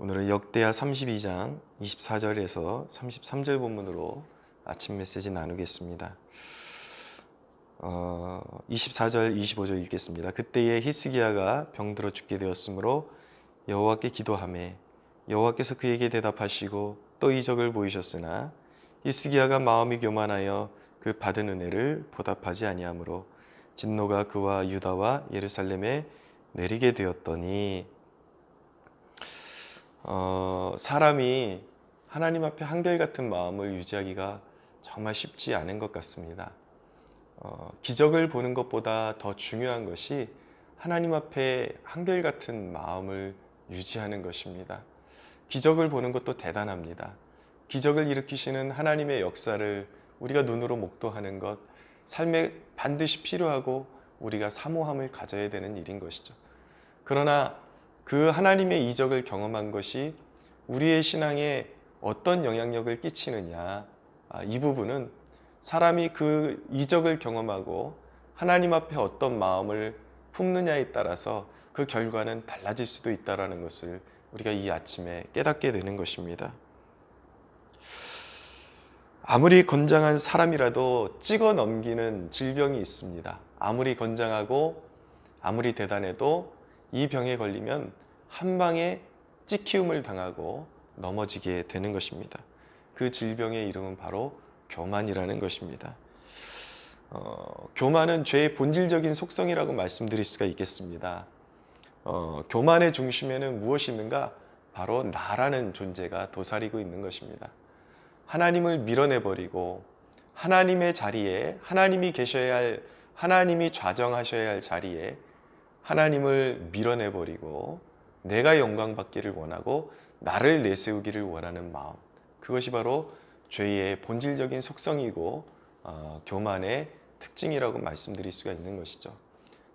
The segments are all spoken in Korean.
오늘은 역대하 32장 24절에서 33절 본문으로 아침 메시지 나누겠습니다. 24절, 25절 읽겠습니다. 그때에 히스기야가 병들어 죽게 되었으므로 여호와께 기도하매 여호와께서 그에게 대답하시고 또 이적을 보이셨으나 히스기야가 마음이 교만하여 그 받은 은혜를 보답하지 아니하므로 진노가 그와 유다와 예루살렘에 내리게 되었더니 사람이 하나님 앞에 한결같은 마음을 유지하기가 정말 쉽지 않은 것 같습니다. 기적을 보는 것보다 더 중요한 것이 하나님 앞에 한결같은 마음을 유지하는 것입니다. 기적을 보는 것도 대단합니다. 기적을 일으키시는 하나님의 역사를 우리가 눈으로 목도하는 것, 삶에 반드시 필요하고 우리가 사모함을 가져야 되는 일인 것이죠. 그러나 그 하나님의 이적을 경험한 것이 우리의 신앙에 어떤 영향력을 끼치느냐, 이 부분은 사람이 그 이적을 경험하고 하나님 앞에 어떤 마음을 품느냐에 따라서 그 결과는 달라질 수도 있다는 것을 우리가 이 아침에 깨닫게 되는 것입니다. 아무리 건장한 사람이라도 찍어 넘기는 질병이 있습니다. 아무리 건장하고 아무리 대단해도 이 병에 걸리면 한 방에 찍히움을 당하고 넘어지게 되는 것입니다. 그 질병의 이름은 바로 교만이라는 것입니다. 교만은 죄의 본질적인 속성이라고 말씀드릴 수가 있겠습니다. 교만의 중심에는 무엇이 있는가? 바로 나라는 존재가 도사리고 있는 것입니다. 하나님을 밀어내버리고 하나님의 자리에 하나님이 계셔야 할, 하나님이 좌정하셔야 할 자리에 하나님을 밀어내버리고 내가 영광받기를 원하고 나를 내세우기를 원하는 마음, 그것이 바로 죄의 본질적인 속성이고 교만의 특징이라고 말씀드릴 수가 있는 것이죠.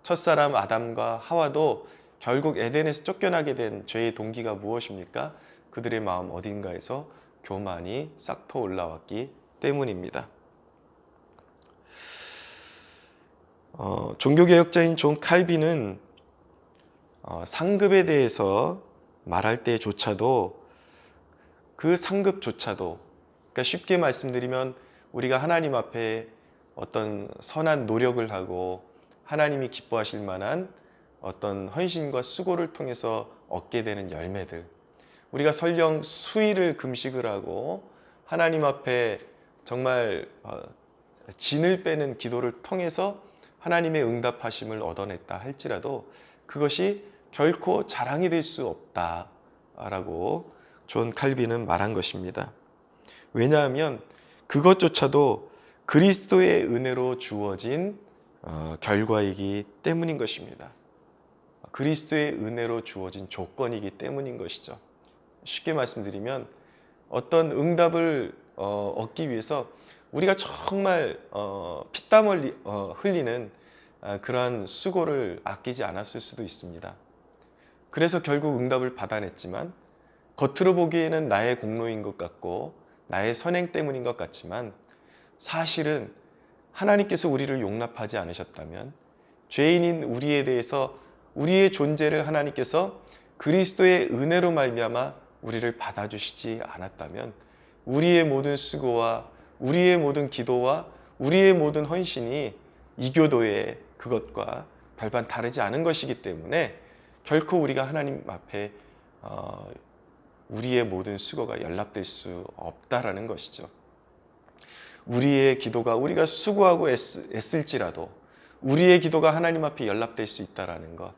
첫사람 아담과 하와도 결국 에덴에서 쫓겨나게 된 죄의 동기가 무엇입니까? 그들의 마음 어딘가에서 교만이 싹터 올라왔기 때문입니다. 종교개혁자인 존 칼빈은 상급에 대해서 말할 때조차도 그 상급조차도, 그러니까 쉽게 말씀드리면 우리가 하나님 앞에 어떤 선한 노력을 하고 하나님이 기뻐하실 만한 어떤 헌신과 수고를 통해서 얻게 되는 열매들, 우리가 설령 수일을 금식을 하고 하나님 앞에 정말 진을 빼는 기도를 통해서 하나님의 응답하심을 얻어냈다 할지라도 그것이 결코 자랑이 될 수 없다라고 존 칼빈은 말한 것입니다. 왜냐하면 그것조차도 그리스도의 은혜로 주어진 결과이기 때문인 것입니다. 그리스도의 은혜로 주어진 조건이기 때문인 것이죠. 쉽게 말씀드리면 어떤 응답을 얻기 위해서 우리가 정말 피땀을 흘리는 그러한 수고를 아끼지 않았을 수도 있습니다. 그래서 결국 응답을 받아냈지만 겉으로 보기에는 나의 공로인 것 같고 나의 선행 때문인 것 같지만 사실은 하나님께서 우리를 용납하지 않으셨다면, 죄인인 우리에 대해서 우리의 존재를 하나님께서 그리스도의 은혜로 말미암아 우리를 받아주시지 않았다면 우리의 모든 수고와 우리의 모든 기도와 우리의 모든 헌신이 이교도의 그것과 별반 다르지 않은 것이기 때문에 결코 우리가 하나님 앞에 우리의 모든 수고가 연락될 수 없다라는 것이죠. 우리의 기도가 우리가 수고하고 애쓸지라도 우리의 기도가 하나님 앞에 연락될 수 있다라는 것,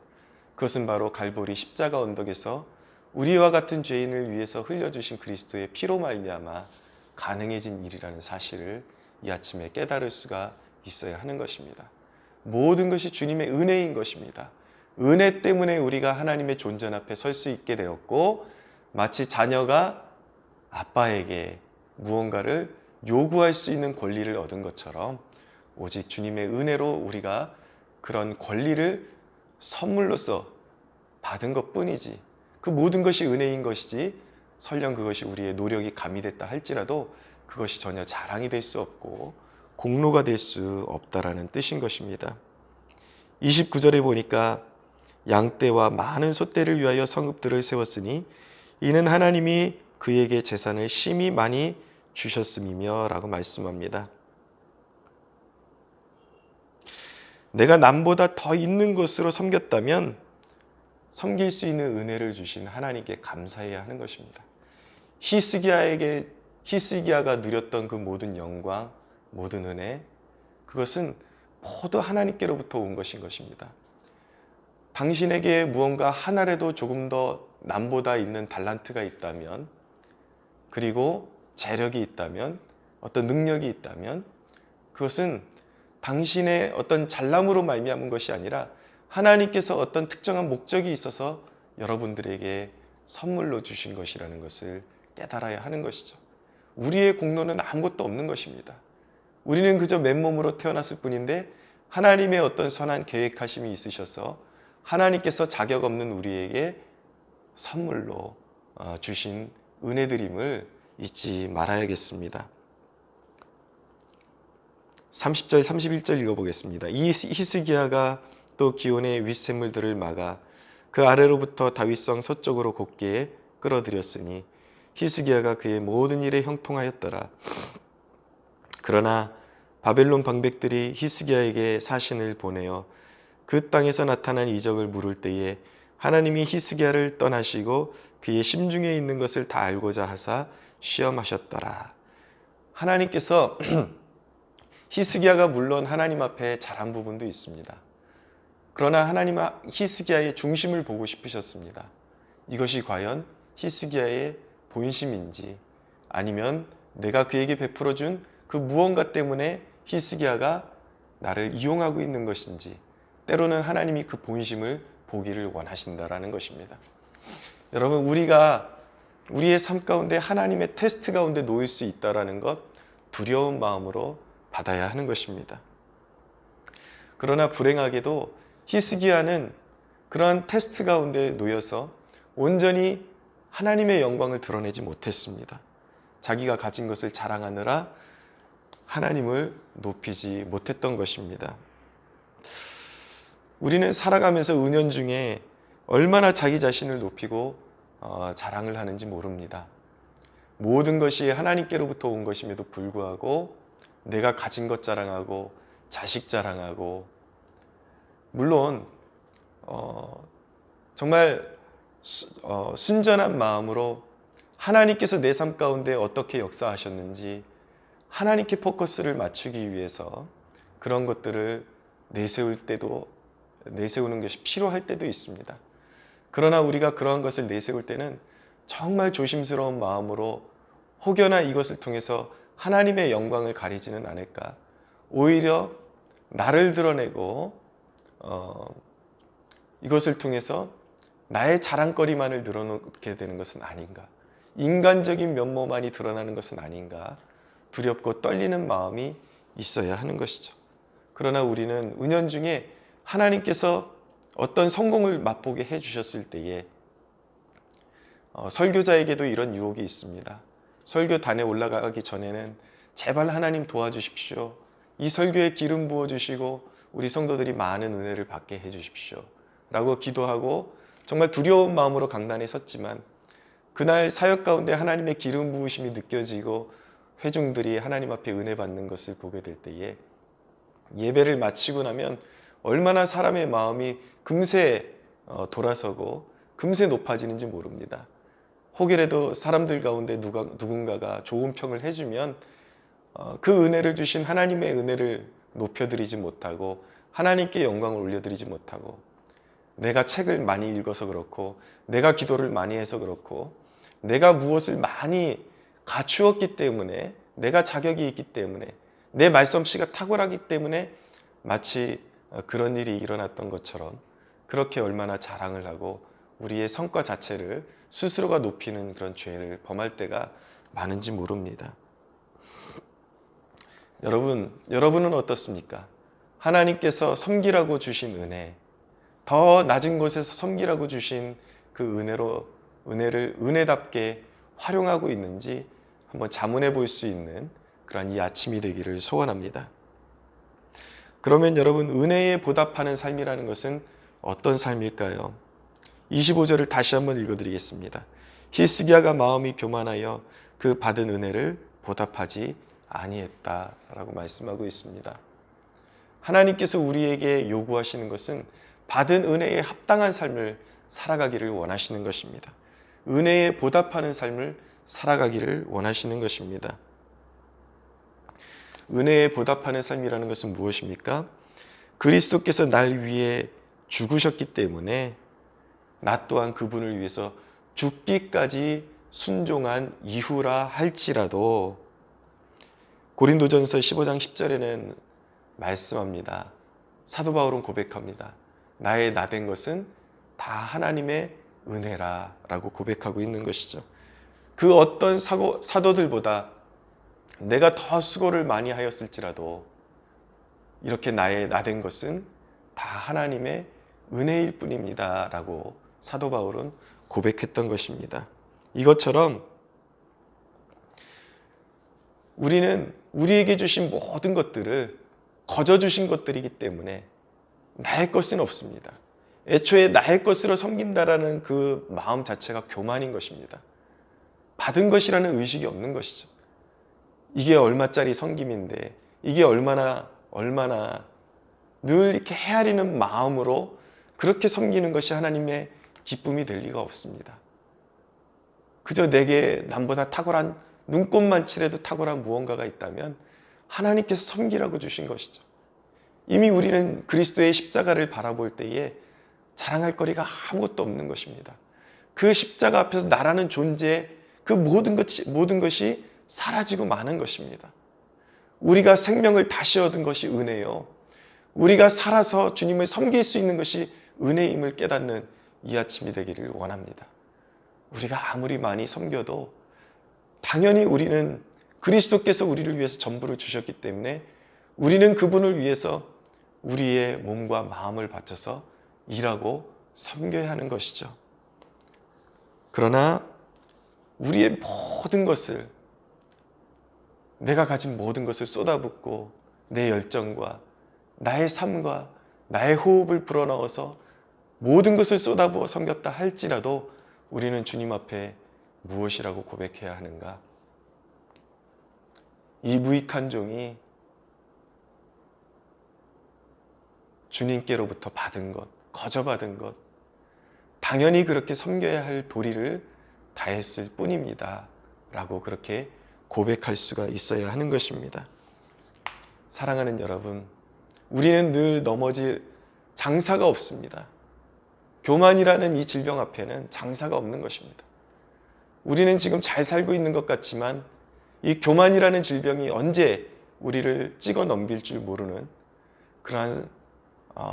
그것은 바로 갈보리 십자가 언덕에서 우리와 같은 죄인을 위해서 흘려주신 그리스도의 피로 말미암아 가능해진 일이라는 사실을 이 아침에 깨달을 수가 있어야 하는 것입니다. 모든 것이 주님의 은혜인 것입니다. 은혜 때문에 우리가 하나님의 존전 앞에 설 수 있게 되었고, 마치 자녀가 아빠에게 무언가를 요구할 수 있는 권리를 얻은 것처럼 오직 주님의 은혜로 우리가 그런 권리를 선물로서 받은 것뿐이지, 그 모든 것이 은혜인 것이지 설령 그것이 우리의 노력이 가미됐다 할지라도 그것이 전혀 자랑이 될 수 없고 공로가 될 수 없다라는 뜻인 것입니다. 29절에 보니까 양떼와 많은 소떼를 위하여 성읍들을 세웠으니 이는 하나님이 그에게 재산을 심히 많이 주셨음이며 라고 말씀합니다. 내가 남보다 더 있는 것으로 섬겼다면 섬길 수 있는 은혜를 주신 하나님께 감사해야 하는 것입니다. 히스기야가 누렸던 그 모든 영광, 모든 은혜, 그것은 모두 하나님께로부터 온 것인 것입니다. 당신에게 무언가 하나라도 조금 더 남보다 있는 달란트가 있다면, 그리고 재력이 있다면, 어떤 능력이 있다면, 그것은 당신의 어떤 잘남으로 말미암은 것이 아니라 하나님께서 어떤 특정한 목적이 있어서 여러분들에게 선물로 주신 것이라는 것을 깨달아야 하는 것이죠. 우리의 공로는 아무것도 없는 것입니다. 우리는 그저 맨몸으로 태어났을 뿐인데 하나님의 어떤 선한 계획하심이 있으셔서 하나님께서 자격 없는 우리에게 선물로 주신 은혜드림을 잊지 말아야겠습니다. 30절, 31절 읽어보겠습니다. 이 히스기야가 또 기온의 윗샘물들을 막아 그 아래로부터 다윗성 서쪽으로 곱게 끌어들였으니 히스기야가 그의 모든 일에 형통하였더라. 그러나 바벨론 방백들이 히스기야에게 사신을 보내어 그 땅에서 나타난 이적을 물을 때에 하나님이 히스기야를 떠나시고 그의 심중에 있는 것을 다 알고자 하사 시험하셨더라. 하나님께서 히스기야가 물론 하나님 앞에 잘한 부분도 있습니다. 그러나 하나님은 히스기야의 중심을 보고 싶으셨습니다. 이것이 과연 히스기야의 본심인지 아니면 내가 그에게 베풀어 준 그 무언가 때문에 히스기야가 나를 이용하고 있는 것인지, 때로는 하나님이 그 본심을 보기를 원하신다라는 것입니다. 여러분, 우리가 우리의 삶 가운데 하나님의 테스트 가운데 놓일 수 있다라는 것, 두려운 마음으로 받아야 하는 것입니다. 그러나 불행하게도 히스기야는 그러한 테스트 가운데 놓여서 온전히 하나님의 영광을 드러내지 못했습니다. 자기가 가진 것을 자랑하느라 하나님을 높이지 못했던 것입니다. 우리는 살아가면서 은연중에 얼마나 자기 자신을 높이고 자랑을 하는지 모릅니다. 모든 것이 하나님께로부터 온 것임에도 불구하고 내가 가진 것 자랑하고 자식 자랑하고, 물론 정말 순전한 마음으로 하나님께서 내 삶 가운데 어떻게 역사하셨는지 하나님께 포커스를 맞추기 위해서 그런 것들을 내세우는 것이 필요할 때도 있습니다. 그러나 우리가 그러한 것을 내세울 때는 정말 조심스러운 마음으로 혹여나 이것을 통해서 하나님의 영광을 가리지는 않을까, 오히려 나를 드러내고 이것을 통해서 나의 자랑거리만을 늘어놓게 되는 것은 아닌가, 인간적인 면모만이 드러나는 것은 아닌가 두렵고 떨리는 마음이 있어야 하는 것이죠. 그러나 우리는 은연중에 하나님께서 어떤 성공을 맛보게 해주셨을 때에 설교자에게도 이런 유혹이 있습니다. 설교단에 올라가기 전에는 제발 하나님 도와주십시오, 이 설교에 기름 부어주시고 우리 성도들이 많은 은혜를 받게 해주십시오 라고 기도하고 정말 두려운 마음으로 강단에 섰지만, 그날 사역 가운데 하나님의 기름 부으심이 느껴지고 회중들이 하나님 앞에 은혜 받는 것을 보게 될 때에 예배를 마치고 나면 얼마나 사람의 마음이 금세 돌아서고 금세 높아지는지 모릅니다. 혹이라도 사람들 가운데 누군가가 좋은 평을 해주면 그 은혜를 주신 하나님의 은혜를 높여드리지 못하고 하나님께 영광을 올려드리지 못하고, 내가 책을 많이 읽어서 그렇고 내가 기도를 많이 해서 그렇고 내가 무엇을 많이 갖추었기 때문에, 내가 자격이 있기 때문에, 내 말솜씨가 탁월하기 때문에 마치 그런 일이 일어났던 것처럼 그렇게 얼마나 자랑을 하고 우리의 성과 자체를 스스로가 높이는 그런 죄를 범할 때가 많은지 모릅니다. 여러분은 어떻습니까? 하나님께서 섬기라고 주신 은혜, 더 낮은 곳에서 섬기라고 주신 그 은혜를 은혜답게 활용하고 있는지 한번 자문해 볼 수 있는 그런 이 아침이 되기를 소원합니다. 그러면 여러분, 은혜에 보답하는 삶이라는 것은 어떤 삶일까요? 25절을 다시 한번 읽어드리겠습니다. 히스기야가 마음이 교만하여 그 받은 은혜를 보답하지 아니했다라고 말씀하고 있습니다. 하나님께서 우리에게 요구하시는 것은 받은 은혜에 합당한 삶을 살아가기를 원하시는 것입니다. 은혜에 보답하는 삶을 살아가기를 원하시는 것입니다. 은혜에 보답하는 삶이라는 것은 무엇입니까? 그리스도께서 날 위해 죽으셨기 때문에 나 또한 그분을 위해서 죽기까지 순종한 이후라 할지라도 고린도전서 15장 10절에는 말씀합니다. 사도 바울은 고백합니다. 나의 나된 것은 다 하나님의 은혜라 라고 고백하고 있는 것이죠. 그 어떤 사도들보다 내가 더 수고를 많이 하였을지라도 이렇게 나의 나된 것은 다 하나님의 은혜일 뿐입니다 라고 사도 바울은 고백했던 것입니다. 이것처럼 우리는 우리에게 주신 모든 것들을 거저 주신 것들이기 때문에 나의 것은 없습니다. 애초에 나의 것으로 섬긴다라는 그 마음 자체가 교만인 것입니다. 받은 것이라는 의식이 없는 것이죠. 이게 얼마짜리 섬김인데 이게 얼마나 늘 이렇게 헤아리는 마음으로 그렇게 섬기는 것이 하나님의 기쁨이 될 리가 없습니다. 그저 내게 남보다 탁월한 눈꼽만치라도 탁월한 무언가가 있다면 하나님께서 섬기라고 주신 것이죠. 이미 우리는 그리스도의 십자가를 바라볼 때에 자랑할 거리가 아무것도 없는 것입니다. 그 십자가 앞에서 나라는 존재, 그 모든 것이 사라지고 마는 것입니다. 우리가 생명을 다시 얻은 것이 은혜요. 우리가 살아서 주님을 섬길 수 있는 것이 은혜임을 깨닫는 이 아침이 되기를 원합니다. 우리가 아무리 많이 섬겨도 당연히 우리는 그리스도께서 우리를 위해서 전부를 주셨기 때문에 우리는 그분을 위해서 우리의 몸과 마음을 바쳐서 일하고 섬겨야 하는 것이죠. 그러나 우리의 모든 것을, 내가 가진 모든 것을 쏟아붓고 내 열정과 나의 삶과 나의 호흡을 불어넣어서 모든 것을 쏟아부어 섬겼다 할지라도 우리는 주님 앞에 무엇이라고 고백해야 하는가? 이 무익한 종이 주님께로부터 받은 것, 거저 받은 것, 당연히 그렇게 섬겨야 할 도리를 다했을 뿐입니다 라고 그렇게 고백할 수가 있어야 하는 것입니다. 사랑하는 여러분, 우리는 늘 넘어질 장사가 없습니다. 교만이라는 이 질병 앞에는 장사가 없는 것입니다. 우리는 지금 잘 살고 있는 것 같지만 이 교만이라는 질병이 언제 우리를 찍어 넘길 줄 모르는 그러한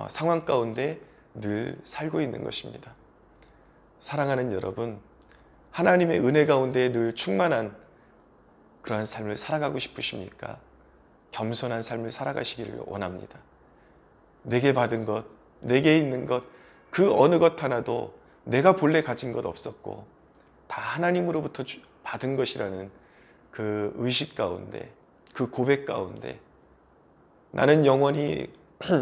상황 가운데 늘 살고 있는 것입니다. 사랑하는 여러분, 하나님의 은혜 가운데 늘 충만한 그러한 삶을 살아가고 싶으십니까? 겸손한 삶을 살아가시기를 원합니다. 내게 받은 것, 내게 있는 것, 그 어느 것 하나도 내가 본래 가진 것 없었고 다 하나님으로부터 받은 것이라는 그 의식 가운데, 그 고백 가운데 나는 영원히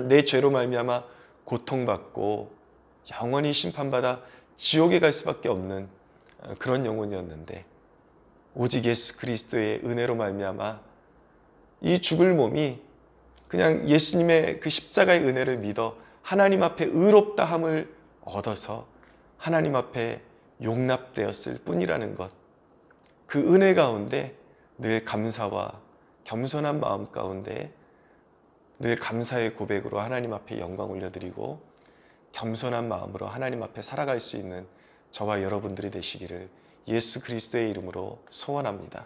내 죄로 말미암아 고통받고 영원히 심판받아 지옥에 갈 수밖에 없는 그런 영혼이었는데 오직 예수 그리스도의 은혜로 말미암아 이 죽을 몸이 그냥 예수님의 그 십자가의 은혜를 믿어 하나님 앞에 의롭다함을 얻어서 하나님 앞에 용납되었을 뿐이라는 것, 그 은혜 가운데 늘 감사와 겸손한 마음 가운데 늘 감사의 고백으로 하나님 앞에 영광 올려드리고 겸손한 마음으로 하나님 앞에 살아갈 수 있는 저와 여러분들이 되시기를 예수 그리스도의 이름으로 소원합니다.